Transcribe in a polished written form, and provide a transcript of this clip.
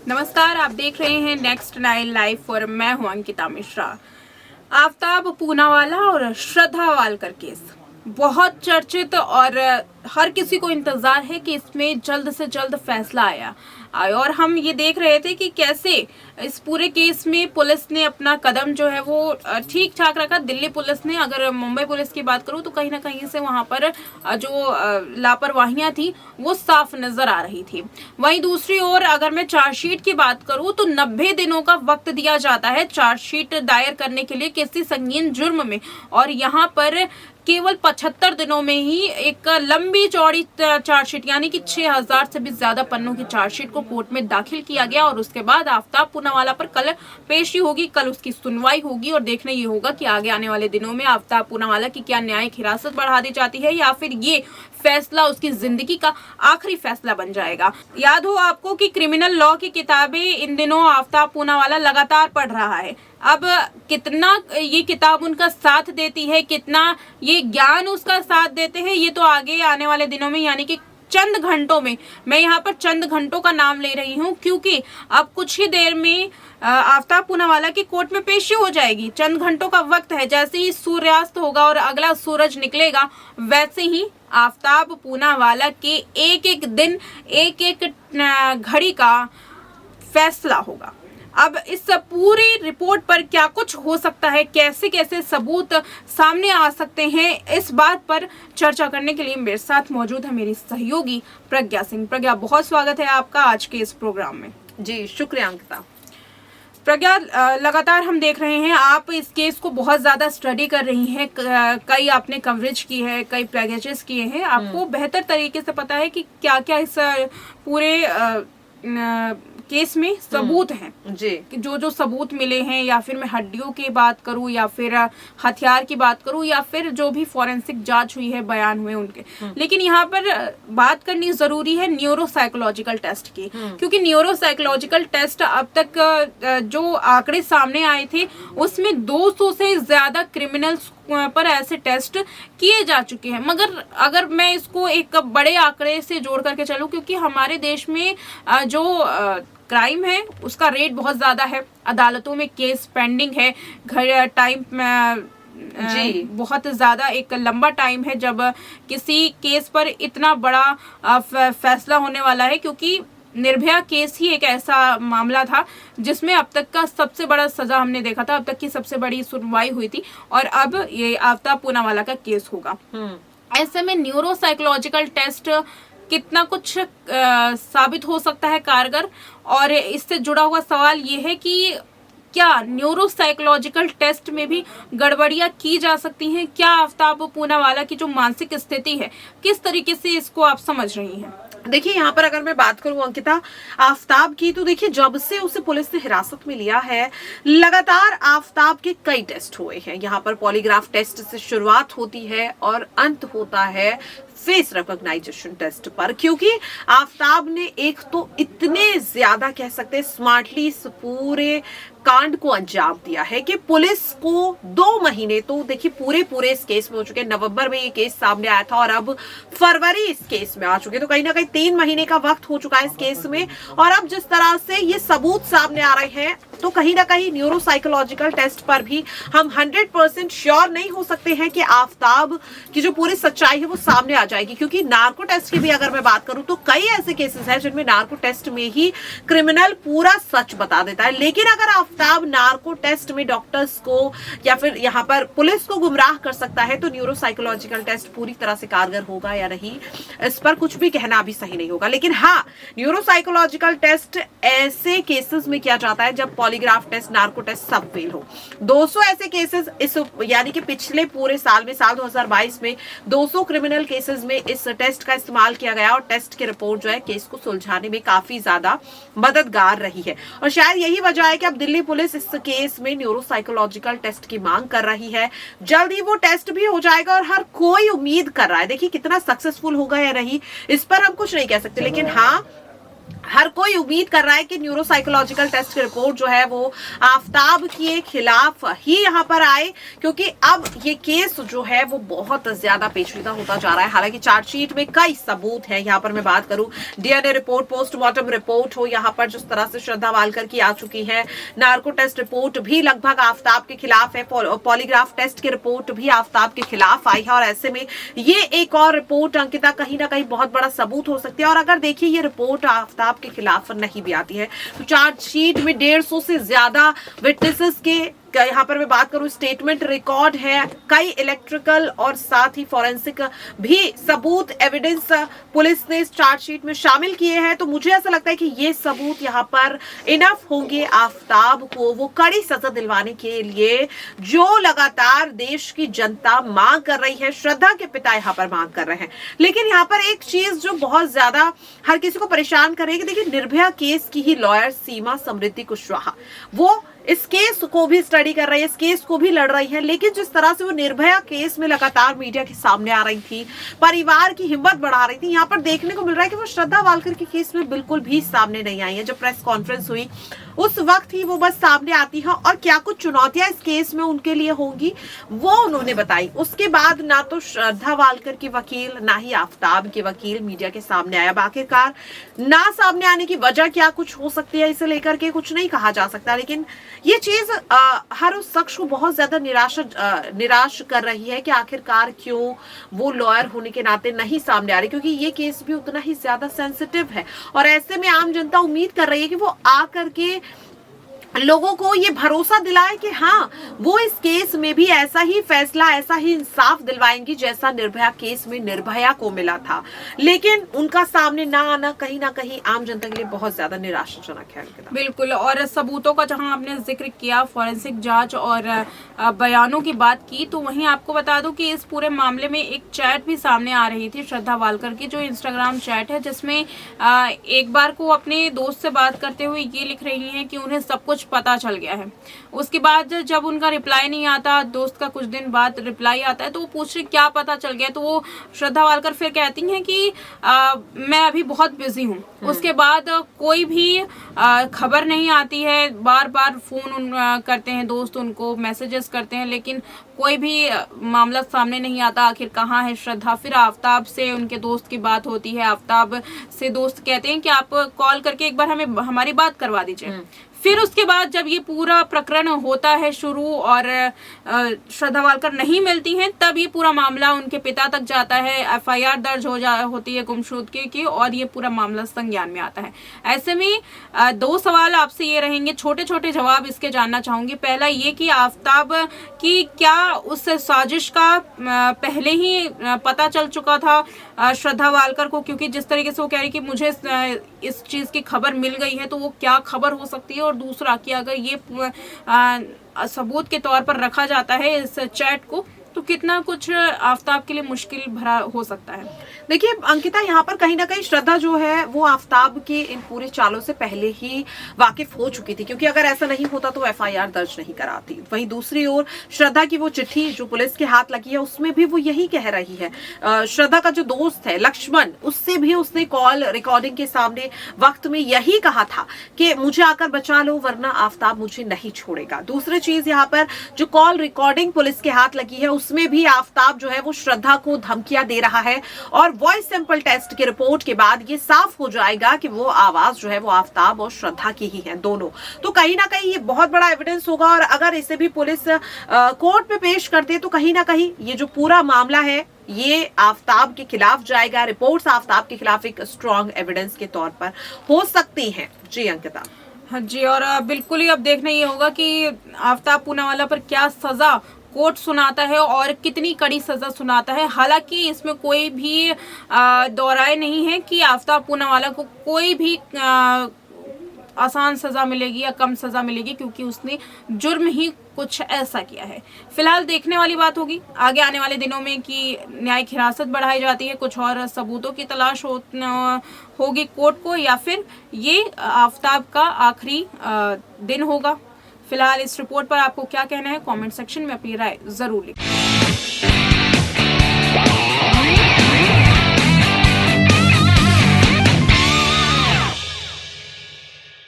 नमस्कार, आप देख रहे हैं नेक्स्ट 9 लाइव और मैं हूं अंकिता मिश्रा। आफ्ताब पूनावाला और श्रद्धा वालकर केस बहुत चर्चित और हर किसी को इंतजार है कि इसमें जल्द से जल्द फैसला आए और हम ये देख रहे थे कि कैसे इस पूरे केस में पुलिस ने अपना कदम जो है वो ठीक ठाक रखा। दिल्ली पुलिस ने, अगर मुंबई पुलिस की बात करूं तो कहीं ना कहीं से वहां पर जो लापरवाहियां थी वो साफ नजर आ रही थी। वहीं दूसरी ओर अगर मैं चार्जशीट की बात करूं तो 90 दिनों का वक्त दिया जाता है चार्जशीट दायर करने के लिए किसी संगीन जुर्म में, और यहाँ पर केवल 75 दिनों में ही एक लंबी चौड़ी चार्जशीट यानी कि 6000 से भी ज्यादा पन्नों की चार्जशीट को कोर्ट में दाखिल किया गया। और उसके बाद आफ्ताब पूनावाला पर कल पेशी होगी, कल उसकी सुनवाई होगी और देखना ये होगा कि आगे आने वाले दिनों में आफ्ताब पूनावाला की क्या न्यायिक हिरासत बढ़ा दी जाती है या फिर ये फैसला उसकी जिंदगी का आखिरी फैसला बन जाएगा। याद हो आपको कि क्रिमिनल लॉ की किताबें इन दिनों आफ्ताब पूनावाला लगातार पढ़ रहा है। अब कितना ये किताब उनका साथ देती है, कितना ये ज्ञान उसका साथ देते हैं, ये तो आगे आने वाले दिनों में यानी कि चंद घंटों में, मैं यहाँ पर चंद घंटों का नाम ले रही हूँ क्योंकि अब कुछ ही देर में आफ्ताब पूनावाला की कोर्ट में पेशी हो जाएगी। चंद घंटों का वक्त है, जैसे ही सूर्यास्त होगा और अगला सूरज निकलेगा वैसे ही आफ्ताब पूनावाला के एक एक दिन एक एक घड़ी का फैसला होगा। अब इस पूरी रिपोर्ट पर क्या कुछ हो सकता है, कैसे कैसे सबूत सामने आ सकते हैं, इस बात पर चर्चा करने के लिए मेरे साथ मौजूद है मेरी सहयोगी प्रज्ञा सिंह। प्रज्ञा, बहुत स्वागत है आपका आज के इस प्रोग्राम में। जी शुक्रिया अंकिता। प्रज्ञा, लगातार हम देख रहे हैं आप इस केस को बहुत ज्यादा स्टडी कर रही हैं, कई आपने कवरेज की है, कई पैकेजेस किए हैं, आपको बेहतर तरीके से पता है कि क्या क्या इस पूरे केस में सबूत हैं जी। जो सबूत मिले हैं, या फिर मैं हड्डियों की बात करूं या फिर हथियार की बात करूं या फिर जो भी फॉरेंसिक जांच हुई है, बयान हुए उनके। लेकिन यहाँ पर बात करनी जरूरी है न्यूरोसाइकोलॉजिकल टेस्ट की, क्योंकि न्यूरोसाइकोलॉजिकल टेस्ट अब तक जो आंकड़े सामने आए थे उसमें 200 से ज्यादा क्रिमिनल्स पर ऐसे टेस्ट किए जा चुके हैं। मगर अगर मैं इसको एक बड़े आंकड़े से जोड़ करके चलूं, क्योंकि हमारे देश में जो क्राइम है उसका रेट बहुत ज्यादा है, अदालतों में केस पेंडिंग है, घर टाइम जी बहुत ज्यादा एक लंबा टाइम है जब किसी केस पर इतना बड़ा फैसला होने वाला है, क्योंकि निर्भया केस ही एक ऐसा मामला था जिसमें अब तक का सबसे बड़ा सजा हमने देखा था, अब तक की सबसे बड़ी सुनवाई हुई थी, और अब ये आफ्ताब पूनावाला का केस होगा। ऐसे में न्यूरोसाइकोलॉजिकल टेस्ट कितना कुछ साबित हो सकता है कारगर, और इससे जुड़ा हुआ सवाल ये है कि क्या न्यूरोसाइकोलॉजिकल टेस्ट में भी गड़बड़ियां की जा सकती हैं? क्या आफ्ताब पूनावाला की जो मानसिक स्थिति है, किस तरीके से इसको आप समझ रही हैं? देखिए यहाँ पर अगर मैं बात करूं अंकिता आफ्ताब की, तो देखिए जब से उसे पुलिस ने हिरासत में लिया है लगातार आफ्ताब के कई टेस्ट हुए हैं। यहाँ पर पॉलीग्राफ टेस्ट से शुरुआत होती है और अंत होता है फेस रिकॉग्नाइजेशन टेस्ट पर, क्योंकि आफ्ताब ने एक तो इतने ज्यादा कह सकते हैं स्मार्टली इस पूरे कांड को अंजाम दिया है कि पुलिस को 2 महीने तो देखिए पूरे इस केस में हो चुके हैं। नवंबर में ये केस सामने आया था और अब फरवरी इस केस में आ चुके, तो कहीं ना कहीं 3 महीने का वक्त हो चुका है इस केस में। और अब जिस तरह से ये सबूत सामने आ रहे हैं तो कहीं ना कहीं न्यूरोसाइकोलॉजिकल टेस्ट पर भी हम 100% श्योर नहीं हो सकते हैं कि आफ्ताब की जो पूरी सच्चाई है वो सामने आ जाएगी, क्योंकि नार्को टेस्ट की भी अगर मैं बात करूं तो कई ऐसे केसेस हैं जिनमें नार्को टेस्ट में ही क्रिमिनल पूरा सच बता देता है। लेकिन अगर आफ्ताब नार्को टेस्ट में डॉक्टर्स को या फिर यहाँ पर पुलिस को गुमराह कर सकता है तो न्यूरोसाइकोलॉजिकल टेस्ट पूरी तरह से कारगर होगा या नहीं, इस पर कुछ भी कहना अभी सही नहीं होगा। लेकिन हाँ, न्यूरोसाइकोलॉजिकल टेस्ट ऐसे केसेस में किया जाता है जब पॉलीग्राफ टेस्ट, नार्को टेस्ट सब फेल हो। 200 ऐसे केसेस इस यानी कि पिछले पूरे साल में, साल 2022 में 200 क्रिमिनल केसेस में इस टेस्ट का इस्तेमाल किया गया और टेस्ट की रिपोर्ट जो है केस को सुलझाने में काफी ज्यादा मददगार रही है। और शायद यही वजह है कि अब दिल्ली पुलिस इस केस में न्यूरोसाइकोलॉजिकल टेस्ट की मांग कर रही है। जल्द ही वो टेस्ट भी हो जाएगा और हर कोई उम्मीद कर रहा है, देखिए कितना सक्सेसफुल होगा या नहीं इस पर हम कुछ नहीं कह सकते, लेकिन हाँ हर कोई उम्मीद कर रहा है कि न्यूरोसाइकोलॉजिकल टेस्ट की रिपोर्ट जो है वो आफताब के खिलाफ ही यहाँ पर आए, क्योंकि अब ये केस जो है वो बहुत ज्यादा पेचीदा होता जा रहा है। हालांकि चार्जशीट में कई सबूत हैं। यहाँ पर मैं बात करूं डीएनए रिपोर्ट, पोस्टमार्टम रिपोर्ट हो, यहाँ पर जिस तरह से श्रद्धा वालकर की आ चुकी है, नार्को टेस्ट रिपोर्ट भी लगभग आफताब के खिलाफ है, पॉलीग्राफ टेस्ट की रिपोर्ट भी आफताब के खिलाफ आई है। और ऐसे में ये एक और रिपोर्ट अंकिता कहीं ना कहीं बहुत बड़ा सबूत हो सकती है। और अगर देखिए ये रिपोर्ट आफताब के खिलाफ नहीं भी आती है तो चार्जशीट में 150 से ज्यादा विटनेसेस के यहाँ पर मैं बात करूं स्टेटमेंट रिकॉर्ड है, कई इलेक्ट्रिकल और साथ ही फॉरेंसिक भी सबूत एविडेंस पुलिस ने इस चार्जशीट में शामिल किए हैं। तो मुझे ऐसा लगता है कि ये सबूत यहाँ पर इनफ होंगे आफताब को वो कड़ी सजा दिलवाने के लिए जो लगातार देश की जनता मांग कर रही है, श्रद्धा के पिता यहाँ पर मांग कर रहे हैं। लेकिन यहाँ पर एक चीज जो बहुत ज्यादा हर किसी को परेशान कर रही है कि देखिए निर्भया केस की ही लॉयर सीमा समृद्धि कुशवाहा वो इस केस को भी स्टडी कर रही है, इस केस को भी लड़ रही है। लेकिन जिस तरह से वो निर्भया केस में लगातार मीडिया के सामने आ रही थी, परिवार की हिम्मत बढ़ा रही थी, यहाँ पर देखने को मिल रहा है कि वो श्रद्धा वालकर के केस में बिल्कुल भी सामने नहीं आई है। जब प्रेस कॉन्फ्रेंस हुई उस वक्त ही वो बस सामने आती है और क्या कुछ चुनौतियां इस केस में उनके लिए होंगी वो उन्होंने बताई। उसके बाद ना तो श्रद्धा वालकर की वकील ना ही आफताब के वकील मीडिया के सामने आया। आखिरकार ना सामने आने की वजह क्या कुछ हो सकती है इसे लेकर के कुछ नहीं कहा जा सकता। लेकिन ये चीज हर उस शख्स को बहुत ज्यादा निराश कर रही है कि आखिरकार क्यों वो लॉयर होने के नाते नहीं सामने आ रही, क्योंकि ये केस भी उतना ही ज्यादा सेंसिटिव है। और ऐसे में आम जनता उम्मीद कर रही है कि वो आकर के लोगों को ये भरोसा दिलाए कि हाँ वो इस केस में भी ऐसा ही फैसला, ऐसा ही इंसाफ दिलवाएंगी जैसा निर्भया केस में निर्भया को मिला था। लेकिन उनका सामने ना आना कहीं ना कहीं आम जनता के लिए बहुत ज्यादा निराशाजनक है। बिल्कुल, और सबूतों का जहां आपने जिक्र किया, फॉरेंसिक जांच और बयानों की बात की, तो वहीं आपको बता दूं कि इस पूरे मामले में एक चैट भी सामने आ रही थी श्रद्धा वालकर की, जो इंस्टाग्राम चैट है, जिसमें एक बार को अपने दोस्त से बात करते हुए ये लिख रही हैं कि उन्हें सब कुछ पता चल गया है। उसके बाद जब उनका रिप्लाई नहीं आता, दोस्त का कुछ दिन बाद रिप्लाई आता है, तो वो पूछ रही क्या पता चल गया। तो वो श्रद्धा वालकर फिर कहती हैं कि मैं अभी बहुत बिजी हूँ। उसके बाद कोई भी खबर नहीं आती है, बार बार फोन करते हैं दोस्त, उनको मैसेजेस करते हैं, लेकिन कोई भी मामला सामने नहीं आता। आखिर कहाँ है श्रद्धा। फिर आफताब से उनके दोस्त की बात होती है, आफताब से दोस्त कहते हैं कि आप कॉल करके एक बार हमें हमारी बात करवा दीजिए। फिर उसके बाद जब ये पूरा प्रकरण होता है शुरू और श्रद्धा वालकर नहीं मिलती हैं, तब ये पूरा मामला उनके पिता तक जाता है, एफआईआर दर्ज होती है गुमशुदगी की, और ये पूरा मामला संज्ञान में आता है। ऐसे में दो सवाल आपसे ये रहेंगे, छोटे छोटे जवाब इसके जानना चाहूंगी। पहला ये कि आफताब की क्या उस साजिश का पहले ही पता चल चुका था श्रद्धा वालकर को, क्योंकि जिस तरीके से वो कह रही कि मुझे इस चीज की खबर मिल गई है, तो वो क्या खबर हो सकती है। और दूसरा कि अगर ये सबूत के तौर पर रखा जाता है इस चैट को, तो कितना कुछ आफताब के लिए मुश्किल भरा हो सकता है। देखिए अंकिता, यहाँ पर कहीं ना कहीं श्रद्धा जो है वो आफताब के इन पूरे चालों से पहले ही वाकिफ हो चुकी थी, क्योंकि अगर ऐसा नहीं होता तो एफआईआर दर्ज नहीं कराती। वहीं दूसरी ओर श्रद्धा की वो चिट्ठी जो पुलिस के हाथ लगी है उसमें भी वो यही कह रही है। श्रद्धा का जो दोस्त है लक्ष्मण, उससे भी उसने कॉल रिकॉर्डिंग के सामने वक्त में यही कहा था कि मुझे आकर बचा लो वरना आफताब मुझे नहीं छोड़ेगा। दूसरी चीज यहाँ पर जो कॉल रिकॉर्डिंग पुलिस के हाथ लगी है उसमें भी आफताब जो है वो श्रद्धा को धमकियां दे रहा है, और वॉइस सैंपल टेस्ट की रिपोर्ट के बाद ये साफ हो जाएगा कि वो आवाज जो है वो आफताब और श्रद्धा की ही है दोनों। तो कहीं ना कहीं ये बहुत बड़ा एविडेंस होगा, और अगर इसे भी पुलिस कोर्ट में पेश करते तो कहीं ना कहीं ये जो पूरा मामला है ये आफताब के खिलाफ जाएगा। रिपोर्ट्स आफताब के खिलाफ एक स्ट्रॉन्ग एविडेंस के तौर पर हो सकती हैं। जी अंकिता। हाँ जी, और बिल्कुल ही अब देखना ये होगा कि आफताब पूनावाला पर क्या सजा कोर्ट सुनाता है और कितनी कड़ी सजा सुनाता है। हालांकि इसमें कोई भी दोहराए नहीं है कि आफताब पूनावाला को कोई भी आसान सजा मिलेगी या कम सजा मिलेगी, क्योंकि उसने जुर्म ही कुछ ऐसा किया है। फिलहाल देखने वाली बात होगी आगे आने वाले दिनों में कि न्यायिक हिरासत बढ़ाई जाती है, कुछ और सबूतों की तलाश होगी कोर्ट को, या फिर ये आफताब का आखिरी दिन होगा। फिलहाल इस रिपोर्ट पर आपको क्या कहना है, कमेंट सेक्शन में अपनी राय जरूर लिखें।